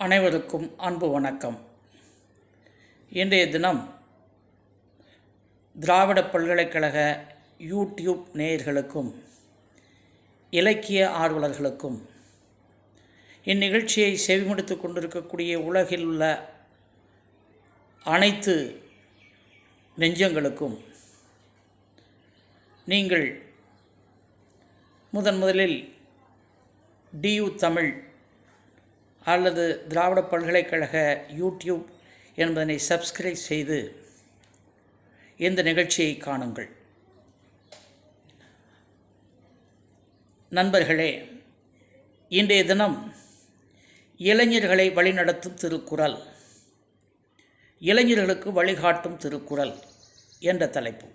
அனைவருக்கும் அன்பு வணக்கம். இன்றைய தினம் திராவிட பல்கலைக்கழக யூடியூப் நேயர்களுக்கும் இலக்கிய ஆர்வலர்களுக்கும் இந்நிகழ்ச்சியை செவிமடுத்து கொண்டிருக்கக்கூடிய உலகில் உள்ள அனைத்து நெஞ்சங்களுக்கும் நீங்கள் முதலில் டியூ தமிழ் அல்லது திராவிட பல்கலைக்கழக யூடியூப் என்பதனை சப்ஸ்கிரைப் செய்து இந்த நிகழ்ச்சியை காணுங்கள். நண்பர்களே, இன்றைய தினம் இளைஞர்களை வழிநடத்தும் திருக்குறள், இளைஞர்களுக்கு வழிகாட்டும் திருக்குறள் என்ற தலைப்பு.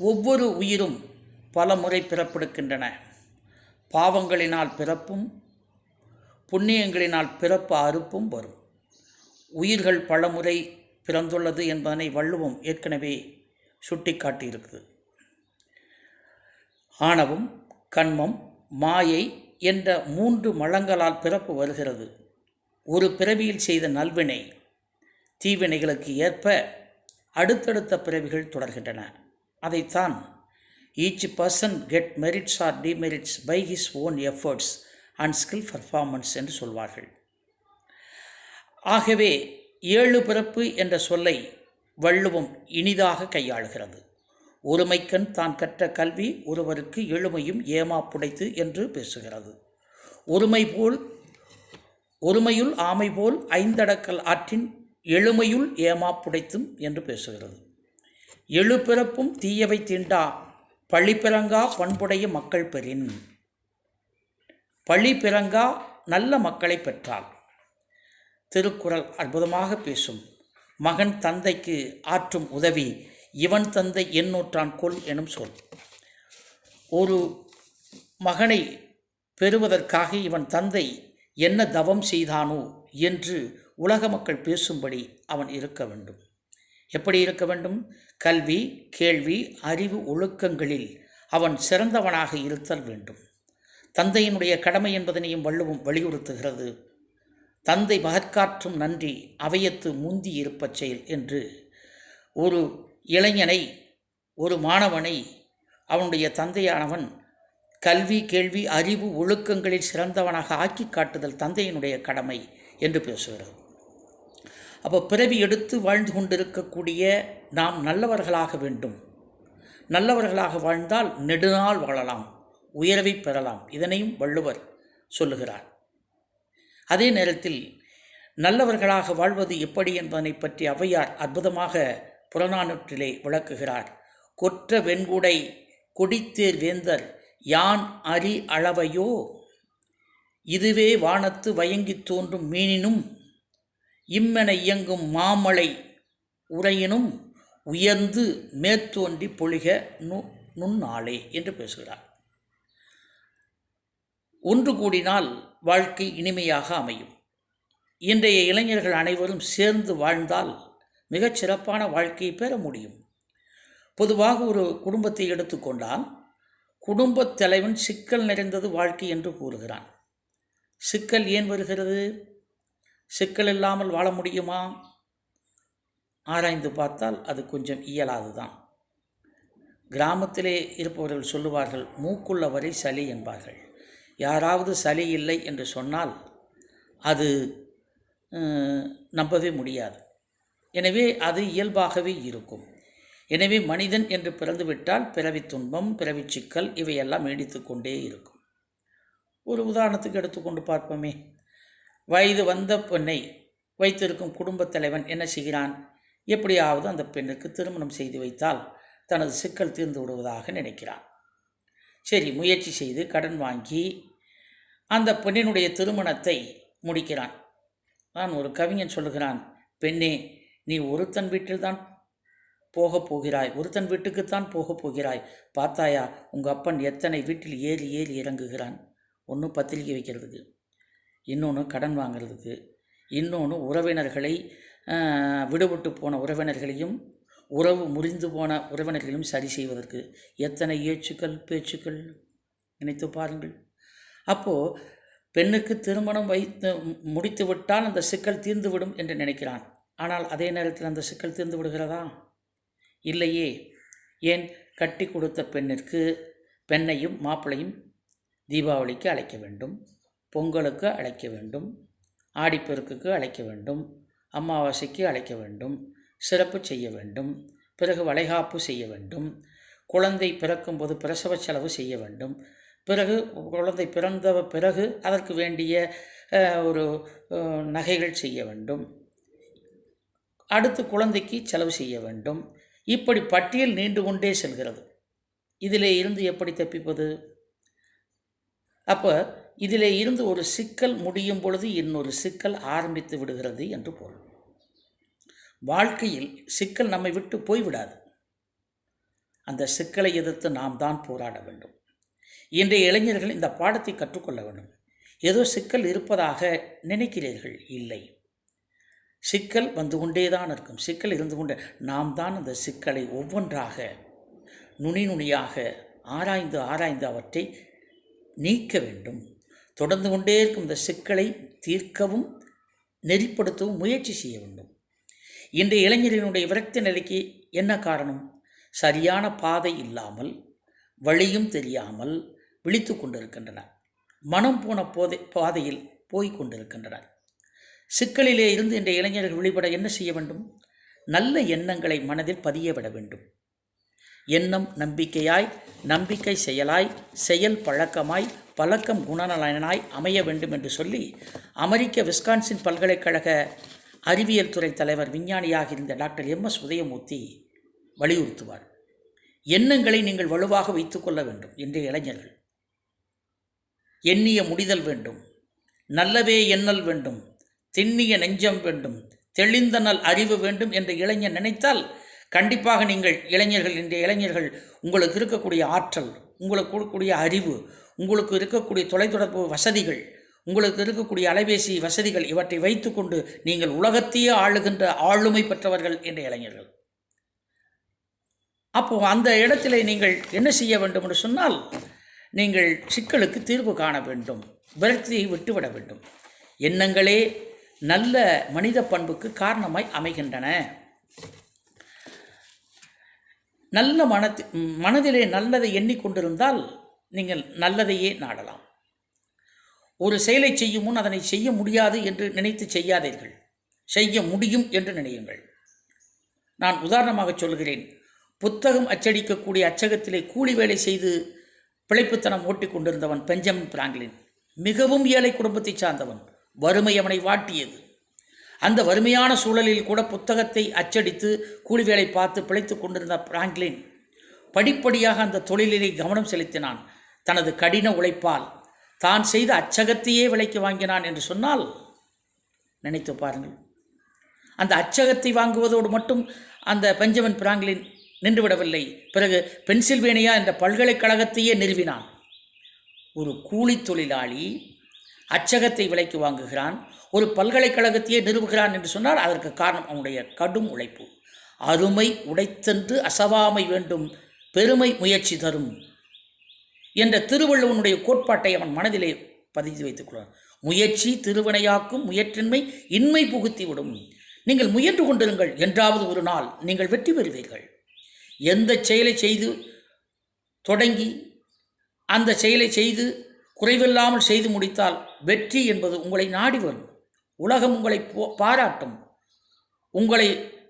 ஒவ்வொரு உயிரும் பல முறை பிறப்பெடுக்கின்றன. பாவங்களினால் பிறப்பும் புண்ணியங்களினால் பிறப்பு அறுப்பும் வரும். உயிர்கள் பலமுறை பிறந்துள்ளது என்பதனை வள்ளுவம் ஏற்கனவே சுட்டி காட்டியிருக்குது. ஆணவம், கண்மம், மாயை என்ற 3 மலங்களால் பிறப்பு வருகிறது. ஒரு பிறவியில் செய்த நல்வினை தீவினைகளுக்கு ஏற்ப அடுத்தடுத்த பிறவிகள் தொடர்கின்றன. அதைத்தான் each person get merits or demerits by his own efforts and skill performance என்று சொல்வார்கள். ஆகவே 7 பிறப்பு என்ற சொல்லை வள்ளுவம் இனிதாக கையாளுகிறது. ஒருமைக்கண் தான் கற்ற கல்வி ஒருவருக்கு எழுமையும் ஏமாப்புடைத்து என்று பேசுகிறது. ஒருமையுள் ஆமை போல் 5 அடக்கல் ஆற்றின் எழுமையுள் ஏமாப்புடைத்தும் என்று பேசுகிறது. 7 பிறப்பும் தீயவை தீண்டா பழிப்பிறங்கா பண்புடைய மக்கள் பெறின். பழி பிறங்கா நல்ல மக்களை பெற்றால். திருக்குறள் அற்புதமாக பேசும். மகன் தந்தைக்கு ஆற்றும் உதவி இவன் தந்தை எண்ணூற்றான் கொல் எனும் சொல். ஒரு மகனை பெறுவதற்காக இவன் தந்தை என்ன தவம் செய்தானோ என்று உலக மக்கள் பேசும்படி அவன் இருக்க வேண்டும். எப்படி இருக்க வேண்டும்? கல்வி, கேள்வி, அறிவு, ஒழுக்கங்களில் அவன் சிறந்தவனாக இருத்தல் வேண்டும். தந்தையினுடைய கடமை என்பதனையும் வள்ளுவம் வலியுறுத்துகிறது. தந்தை மகற்காற்றும் நன்றி அவையத்து முந்தி இருப்பச் செயல் என்று. ஒரு இளைஞனை, ஒரு மாணவனை அவனுடைய தந்தையானவன் கல்வி, கேள்வி, அறிவு, ஒழுக்கங்களில் சிறந்தவனாக ஆக்கி காட்டுதல் தந்தையினுடைய கடமை என்று பேசுகிறது. அப்போ பிறவி எடுத்து வாழ்ந்து கொண்டிருக்கக்கூடிய நாம் நல்லவர்களாக வேண்டும். நல்லவர்களாக வாழ்ந்தால் நெடுநாள் வாழலாம், உயர்வை பெறலாம். இதனையும் வள்ளுவர் சொல்லுகிறார். அதே நேரத்தில் நல்லவர்களாக வாழ்வது எப்படி என்பதனை பற்றி ஔவையார் அற்புதமாக புறநானூற்றிலே விளக்குகிறார். கொற்ற வெண்குடை கொடித்தேர் வேந்தர் யான் அறி அளவையோ இதுவே வானத்து வயங்கித் தோன்றும் மீனினும் இம்மென இயங்கும் மாமலை உரையினும் உயர்ந்து மேற்தோன்றி பொழிக நுண்ணாளே என்று பேசுகிறார். ஒன்று கூடினால் வாழ்க்கை இனிமையாக அமையும். இன்றைய இளைஞர்கள் அனைவரும் சேர்ந்து வாழ்ந்தால் மிகச் சிறப்பான வாழ்க்கையை பெற முடியும். பொதுவாக ஒரு குடும்பத்தை எடுத்துக்கொண்டால் குடும்பத் தலைவன் சிக்கல் நிறைந்தது வாழ்க்கை என்று கூறுகிறான். சிக்கல் ஏன் வருகிறது? சிக்கல் இல்லாமல் வாழ முடியுமா? ஆராய்ந்து பார்த்தால் அது கொஞ்சம் இயலாதுதான். கிராமத்திலே இருப்பவர்கள் சொல்லுவார்கள், மூக்குள்ள வரை சளி என்பார்கள். யாராவது சளி இல்லை என்று சொன்னால் அது நம்பவே முடியாது. எனவே அது இயல்பாகவே இருக்கும். எனவே மனிதன் என்று பிறந்துவிட்டால் பிறவி துன்பம், பிறவி சிக்கல் இவையெல்லாம் நீடித்து கொண்டே இருக்கும். ஒரு உதாரணத்துக்கு எடுத்துக்கொண்டு பார்ப்போமே. வயது வந்த பெண்ணை வைத்திருக்கும் குடும்பத் தலைவன் என்ன செய்கிறான்? எப்படியாவது அந்த பெண்ணுக்கு திருமணம் செய்து வைத்தால் தனது சிக்கல் தீர்ந்து விடுவதாக நினைக்கிறான். சரி, முயற்சி செய்து கடன் வாங்கி அந்த பெண்ணினுடைய திருமணத்தை முடிக்கிறான். நான் ஒரு கவிஞன் சொல்லுகிறான், பெண்ணே, நீ ஒருத்தன் வீட்டில் தான் போகப் போகிறாய், ஒருத்தன் வீட்டுக்குத்தான் போகப் போகிறாய். பார்த்தாயா உங்கள் அப்பன் எத்தனை வீட்டில் ஏறி ஏறி இறங்குகிறான்? ஒன்று பத்திரிக்கை வைக்கிறதுக்கு, இன்னொன்று கடன் வாங்கிறதுக்கு, இன்னொன்று உறவினர்களை விடுபட்டு போன உறவினர்களையும் உறவு முறிந்து போன உறவினர்களையும் சரி செய்வதற்கு எத்தனை ஏச்சுக்கள் பேச்சுக்கள் நினைத்து பாருங்கள். அப்போது பெண்ணுக்கு திருமணம் முடித்து விட்டால் அந்த சிக்கல் தீர்ந்துவிடும் என்று நினைக்கிறான். ஆனால் அதே நேரத்தில் அந்த சிக்கல் தீர்ந்து விடுகிறதா? இல்லையே. ஏன்? கட்டி கொடுத்த பெண்ணையும் மாப்பிளையும் தீபாவளிக்கு அழைக்க வேண்டும், பொங்கலுக்கு அழைக்க வேண்டும், ஆடிப்பெருக்குக்கு அழைக்க வேண்டும், அமாவாசைக்கு அழைக்க வேண்டும், சிறப்பு செய்ய வேண்டும், பிறகு வளைகாப்பு செய்ய வேண்டும், குழந்தை பிறக்கும்போது பிரசவ செலவு செய்ய வேண்டும், பிறகு குழந்தை பிறந்த பிறகு அதற்கு வேண்டிய ஒரு நகைகள் செய்ய வேண்டும், அடுத்து குழந்தைக்கு செலவு செய்ய வேண்டும். இப்படி பட்டியல் நீண்டு கொண்டே செல்கிறது. இதிலே இருந்து எப்படி தப்பிப்பது? அப்போ இதிலே இருந்து ஒரு சிக்கல் முடியும் பொழுது இன்னொரு சிக்கல் ஆரம்பித்து விடுகிறது என்று பொருள். வாழ்க்கையில் சிக்கல் நம்மை விட்டு போய்விடாது. அந்த சிக்கலை எதிர்த்து நாம் தான் போராட வேண்டும். இன்றைய இளைஞர்கள் இந்த பாடத்தை கற்றுக்கொள்ள வேண்டும். ஏதோ சிக்கல் இருப்பதாக நினைக்கிறீர்கள், இல்லை. சிக்கல் வந்து கொண்டே தான் இருக்கும். சிக்கல் இருந்து கொண்டே, நாம் தான் அந்த சிக்கலை ஒவ்வொன்றாக நுனியாக ஆராய்ந்து அவற்றை நீக்க வேண்டும். தொடர்ந்து கொண்டே இருக்கும் இந்த சிக்கலை தீர்க்கவும் நெறிப்படுத்தவும் முயற்சி செய்ய வேண்டும். இன்றைய இளைஞரினுடைய விரக்தி நிலைக்கு என்ன காரணம்? சரியான பாதை இல்லாமல், வழியும் தெரியாமல் விழித்து கொண்டிருக்கின்றனர். மனம் போன பாதையில் போய் கொண்டிருக்கின்றனர். சிக்கலிலே இருந்து இன்றைய இளைஞர்கள் வெளிப்பட என்ன செய்ய வேண்டும்? நல்ல எண்ணங்களை மனதில் பதிய விட வேண்டும். எண்ணம் நம்பிக்கையாய், நம்பிக்கை செயலாய், செயல் பழக்கமாய், பழக்கம் குணநலனாய் அமைய வேண்டும் என்று சொல்லி அமெரிக்க விஸ்கான்சின் பல்கலைக்கழக அறிவியல் துறை தலைவர் விஞ்ஞானியாக இருந்த டாக்டர் MS உதயமூர்த்தி வலியுறுத்துவார். எண்ணங்களை நீங்கள் வலுவாக வைத்துக்கொள்ள வேண்டும். இன்றைய இளைஞர்கள் எண்ணிய முடிதல் வேண்டும், நல்லவே எண்ணல் வேண்டும், திண்ணிய நெஞ்சம் வேண்டும், தெளிந்த நல் அறிவு வேண்டும் என்று இளைஞர் நினைத்தால் கண்டிப்பாக நீங்கள் இன்றைய இளைஞர்கள் உங்களுக்கு இருக்கக்கூடிய ஆற்றல், உங்களுக்கு இருக்கக்கூடிய அறிவு, உங்களுக்கு இருக்கக்கூடிய தொலைத்தொடர்பு வசதிகள், உங்களுக்கு இருக்கக்கூடிய அலைபேசி வசதிகள், இவற்றை வைத்துக்கொண்டு நீங்கள் உலகத்தையே ஆளுகின்ற ஆளுமை பெற்றவர்கள் என்ற இளைஞர்கள். அப்போது அந்த இடத்திலே நீங்கள் என்ன செய்ய வேண்டும் என்று சொன்னால், நீங்கள் சிக்கலுக்கு தீர்வு காண வேண்டும், விரக்தியை விட்டுவிட வேண்டும். எண்ணங்களே நல்ல மனித பண்புக்கு காரணமாய் அமைகின்றன. நல்ல மனதிலே நல்லதை எண்ணிக்கொண்டிருந்தால் நீங்கள் நல்லதையே நாடலாம். ஒரு செயலை செய்யும் முன் அதனை செய்ய முடியாது என்று நினைத்து செய்யாதீர்கள், செய்ய முடியும் என்று நினையுங்கள். நான் உதாரணமாக சொல்கிறேன். புத்தகம் அச்சடிக்கக்கூடிய அச்சகத்திலே கூலி வேலை செய்து பிழைப்புத்தனம் ஓட்டிக் கொண்டிருந்தவன் பெஞ்சமின் பிராங்க்லின். மிகவும் ஏழை குடும்பத்தை சார்ந்தவன். வறுமை அவனை வாட்டியது. அந்த வறுமையான சூழலில் கூட புத்தகத்தை அச்சடித்து கூலி வேலை பார்த்து பிழைத்து கொண்டிருந்த பிராங்க்லின் படிப்படியாக அந்த தொழிலிலே கவனம் செலுத்தினான். தனது கடின உழைப்பால் தான் செய்த அச்சகத்தையே விலைக்கு வாங்கினான் என்று சொன்னால் நினைத்து பாருங்கள். அந்த அச்சகத்தை வாங்குவதோடு மட்டும் அந்த பெஞ்சமின் பிராங்க்லின் நின்றுவிடவில்லை. பிறகு பென்சில்வேனியா என்ற பல்கலைக்கழகத்தையே நிறுவினான். ஒரு கூலி தொழிலாளி அச்சகத்தை விலைக்கு வாங்குகிறான், ஒரு பல்கலைக்கழகத்தையே நிறுவுகிறான் என்று சொன்னால் அதற்கு காரணம் அவனுடைய கடும் உழைப்பு. அருமை உடைத்தென்று அசவாமை வேண்டும், பெருமை முயற்சி தரும் என்ற திருவள்ளுவனுடைய கோட்பாட்டை அவன் மனதிலே பதித்து வைத்துக் கொள்வான். முயற்சி திருவினையாக்கும், முயற்றின்மை இன்மை புகுத்தி விடும். நீங்கள் முயன்று கொண்டிருங்கள், என்றாவது ஒரு நாள் நீங்கள் வெற்றி பெறுவீர்கள். எந்த செயலை செய்து தொடங்கி அந்த செயலை செய்து குறைவில்லாமல் செய்து முடித்தால் வெற்றி என்பது உங்களை நாடி வரும். உலகம் உங்களை பாராட்டும்.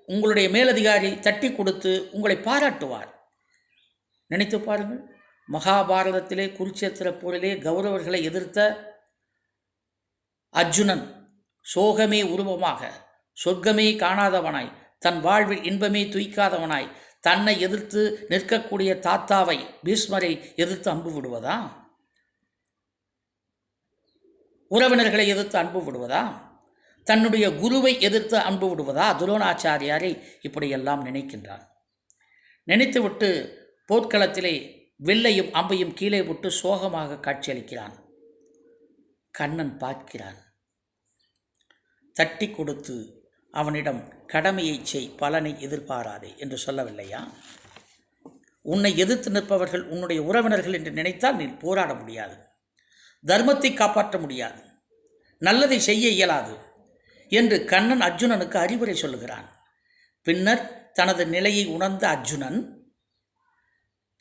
உங்களுடைய மேலதிகாரி தட்டி கொடுத்து உங்களை பாராட்டுவார். நினைத்து பாருங்கள். மகாபாரதத்திலே குருட்சேத்திர போரிலே கௌரவர்களை எதிர்த்த அர்ஜுனன் சோகமே உருவமாக, சொர்க்கமே காணாதவனாய், தன் வாழ்வில் இன்பமே துய்க்காதவனாய், தன்னை எதிர்த்து நிற்கக்கூடிய தாத்தாவை பீஷ்மரை எதிர்த்து அன்பு விடுவதா? உறவினர்களை எதிர்த்து அன்பு விடுவதா? தன்னுடைய குருவை எதிர்த்து அன்பு விடுவதா? துரோணாச்சாரியாரை இப்படியெல்லாம் நினைக்கின்றான். நினைத்துவிட்டு போர்க்களத்திலே வில்லையும் அம்பையும் கீழே விட்டு சோகமாக காட்சியளிக்கிறான். கண்ணன் பார்க்கிறான். தட்டி கொடுத்து அவனிடம் கடமையை செய், பலனை எதிர்பாராதே என்று சொல்லவில்லையா? உன்னை எதிர்த்து நிற்பவர்கள் உன்னுடைய உறவினர்கள் என்று நினைத்தால் நீ போராட முடியாது. தர்மத்தை காப்பாற்ற முடியாது, நல்லதை செய்ய இயலாது என்று கண்ணன் அர்ஜுனனுக்கு அறிவுரை சொல்லுகிறான். பின்னர் தனது நிலையை உணர்ந்த அர்ஜுனன்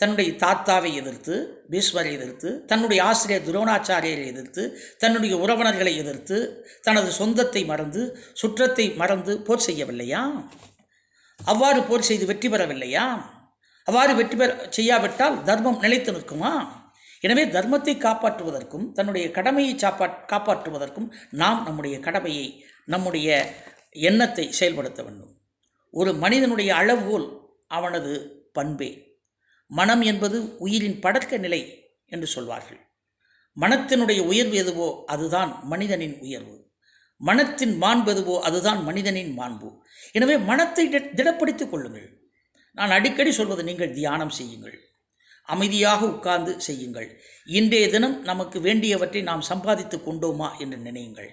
தன்னுடைய தாத்தாவை எதிர்த்து, பீஷ்மரை எதிர்த்து, தன்னுடைய ஆசிரியர் துரோணாச்சாரியரை எதிர்த்து, தன்னுடைய உறவினர்களை எதிர்த்து, தனது சொந்தத்தை மறந்து, சுற்றத்தை மறந்து போர் செய்யவில்லையா? அவ்வாறு போர் செய்து வெற்றி பெறவில்லையா? அவ்வாறு வெற்றி பெற செய்யாவிட்டால் தர்மம் நிலைத்து நிற்குமா? எனவே தர்மத்தை காப்பாற்றுவதற்கும் தன்னுடைய கடமையை காப்பாற்றுவதற்கும் நாம் நம்முடைய கடமையை, நம்முடைய எண்ணத்தை செயல்படுத்த வேண்டும். ஒரு மனிதனுடைய அளவுகோல் அவனது பண்பே. மனம் என்பது உயிரின் படக்க நிலை என்று சொல்வார்கள். மனத்தினுடைய உயர்வு எதுவோ அதுதான் மனிதனின் உயர்வு. மனத்தின் மாண்பு எதுவோ அதுதான் மனிதனின் மாண்பு. எனவே மனத்தை திடப்படுத்திக் கொள்ளுங்கள். நான் அடிக்கடி சொல்வது, நீங்கள் தியானம் செய்யுங்கள், அமைதியாக உட்கார்ந்து செய்யுங்கள். இன்றைய தினம் நமக்கு வேண்டியவற்றை நாம் சம்பாதித்து கொண்டோமா என்று நினையுங்கள்.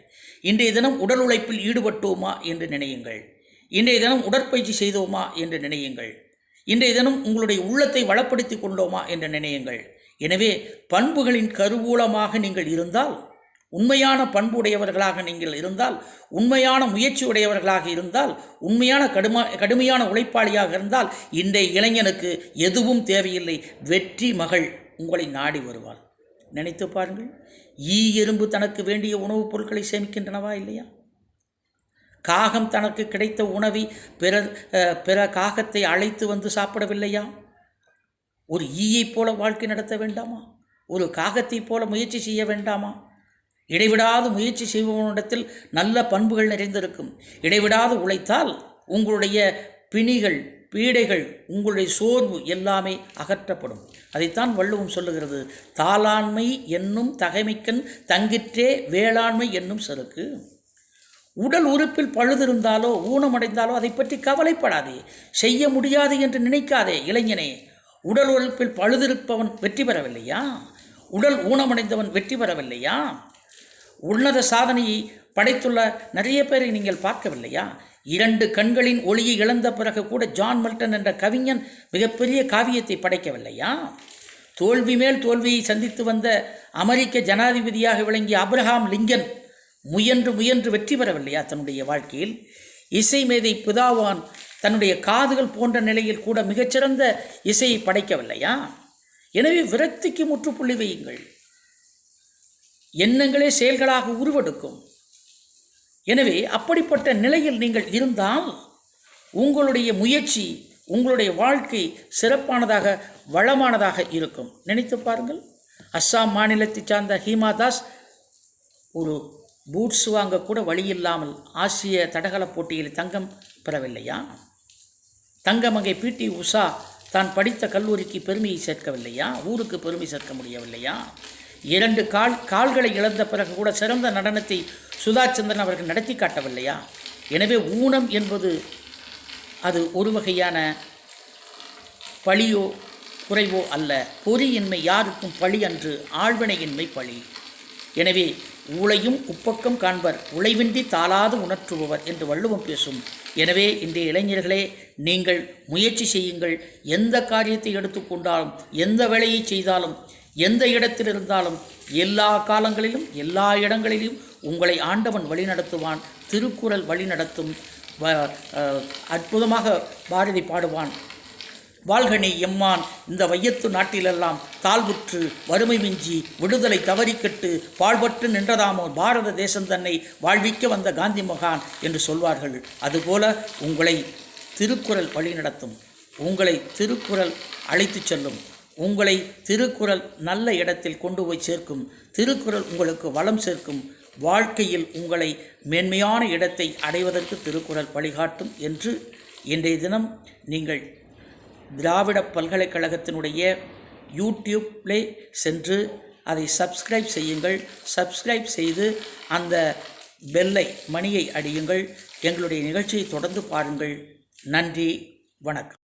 இன்றைய தினம் உடல் உழைப்பில் ஈடுபட்டோமா என்று நினையுங்கள். இன்றைய தினம் உடற்பயிற்சி செய்தோமா என்று நினையுங்கள். இன்றைய தினம் உங்களுடைய உள்ளத்தை வளப்படுத்தி கொண்டோமா என்று நினையுங்கள். எனவே பண்புகளின் கருவூலமாக நீங்கள் இருந்தால், உண்மையான பண்புடையவர்களாக நீங்கள் இருந்தால், உண்மையான முயற்சி உடையவர்களாக இருந்தால், உண்மையான கடுமையான உழைப்பாளியாக இருந்தால், இன்றைய இளைஞனுக்கு எதுவும் தேவையில்லை. வெற்றி மகள் உங்களை நாடி வருவாள். நினைத்து பாருங்கள். எறும்பு தனக்கு வேண்டிய உணவுப் பொருட்களை சேமிக்கின்றனவா இல்லையா? காகம் தனக்கு கிடைத்த உணவை பிற காகத்தை அழைத்து வந்து சாப்பிடவில்லையா? ஒரு ஈயைப் போல வாழ்க்கை நடத்த வேண்டாமா? ஒரு காகத்தைப் போல முயற்சி செய்ய வேண்டாமா? இடைவிடாது முயற்சி செய்பவனிடத்தில் நல்ல பண்புகள் நிறைந்திருக்கும். இடைவிடாது உழைத்தால் உங்களுடைய பிணிகள், பீடைகள், உங்களுடைய சோர்வு எல்லாமே அகற்றப்படும். அதைத்தான் வள்ளுவம் சொல்லுகிறது, தாளாண்மை என்னும் தகைமைக்கண் தங்கிற்றே வேளாண்மை என்னும் செருக்கு. உடல் உறுப்பில் பழுதிருந்தாலோ ஊனமடைந்தாலோ அதை பற்றி கவலைப்படாதே, செய்ய முடியாது என்று நினைக்காதே. இளைஞனே, உடல் உறுப்பில் பழுதிருப்பவன் வெற்றி பெறவில்லையா? உடல் ஊனமடைந்தவன் வெற்றி பெறவில்லையா? உன்னத சாதனையை படைத்துள்ள நிறைய பேரை நீங்கள் பார்க்கவில்லையா? 2 கண்களின் ஒளியை இழந்த பிறகு கூட ஜான் மில்டன் என்ற கவிஞன் மிகப்பெரிய காவியத்தை படைக்கவில்லையா? தோல்வி மேல் தோல்வியை சந்தித்து வந்த அமெரிக்க ஜனாதிபதியாக விளங்கிய ஆபிரகாம் லிங்கன் முயன்று வெற்றி பெறவில்லையா தன்னுடைய வாழ்க்கையில்? இசை மேதை பிதாவான் தன்னுடைய காதுகள் போன்ற நிலையில் கூட மிகச்சிறந்த இசையை படைக்கவில்லையா? எனவே விரக்திக்கு முற்றுப்புள்ளி வையுங்கள். எண்ணங்களே செயல்களாக உருவெடுக்கும். எனவே அப்படிப்பட்ட நிலையில் நீங்கள் இருந்தால் உங்களுடைய முயற்சி, உங்களுடைய வாழ்க்கை சிறப்பானதாக, வளமானதாக இருக்கும். நினைத்து பாருங்கள். அஸ்ஸாம் மாநிலத்தை சார்ந்த ஹீமா தாஸ் ஒரு பூட்ஸ் வாங்க கூட வழியில்லாமல் ஆசிய தடகள போட்டியில் தங்கம் பெறவில்லையா? தங்கமங்கை பிடி உஷா தான் படித்த கல்லூரிக்கு பெருமையை சேர்க்கவில்லையா? ஊருக்கு பெருமை சேர்க்க முடியவில்லையா? 2 கால்களை இழந்த பிறகு கூட சிறந்த நடனத்தை சுதா சந்திரன் அவர்கள் நடத்தி காட்டவில்லையா? எனவே ஊனம் என்பது அது ஒரு வகையான பழியோ குறைவோ அல்ல. பொறியின்மை யாருக்கும் பழி அன்று, ஆழ்வினையின்மை பழி. எனவே ஊழையும் உப்பக்கம் காண்பர், உழைவின்றி தாளாது உணர்த்துபவர் என்று வள்ளுவம் பேசும். எனவே இன்றைய இளைஞர்களே, நீங்கள் முயற்சி செய்யுங்கள். எந்த காரியத்தை எடுத்துக்கொண்டாலும், எந்த வேலையை செய்தாலும், எந்த இடத்தில் இருந்தாலும், எல்லா காலங்களிலும் எல்லா இடங்களிலும் உங்களை ஆண்டவன் வழிநடத்துவான். திருக்குறள் வழிநடத்தும். அற்புதமாக பாரதி பாடுவான், வாழ்கனி எம்மான் இந்த வையத்து நாட்டிலெல்லாம் தாழ்வுற்று வறுமை மிஞ்சி விடுதலை தவறிக்கெட்டு பாழ்பட்டு நின்றதாமோ பாரத தேசம் தன்னை வாழ்விக்க வந்த காந்தி மகான் என்று சொல்வார்கள். அதுபோல உங்களை திருக்குறள் வழிநடத்தும். உங்களை திருக்குறள் அழைத்து செல்லும். உங்களை திருக்குறள் நல்ல இடத்தில் கொண்டு போய் சேர்க்கும். திருக்குறள் உங்களுக்கு வளம் சேர்க்கும். வாழ்க்கையில் உங்களை மேன்மையான இடத்தை அடைவதற்கு திருக்குறள் வழிகாட்டும் என்று இன்றைய தினம் நீங்கள் திராவிட பல்கலைக்கழகத்தினுடைய யூடியூப்லே சென்று அதை சப்ஸ்கிரைப் செய்யுங்கள். சப்ஸ்கிரைப் செய்து அந்த மணியை அடியுங்கள். எங்களுடைய நிகழ்ச்சியை தொடர்ந்து பாருங்கள். நன்றி, வணக்கம்.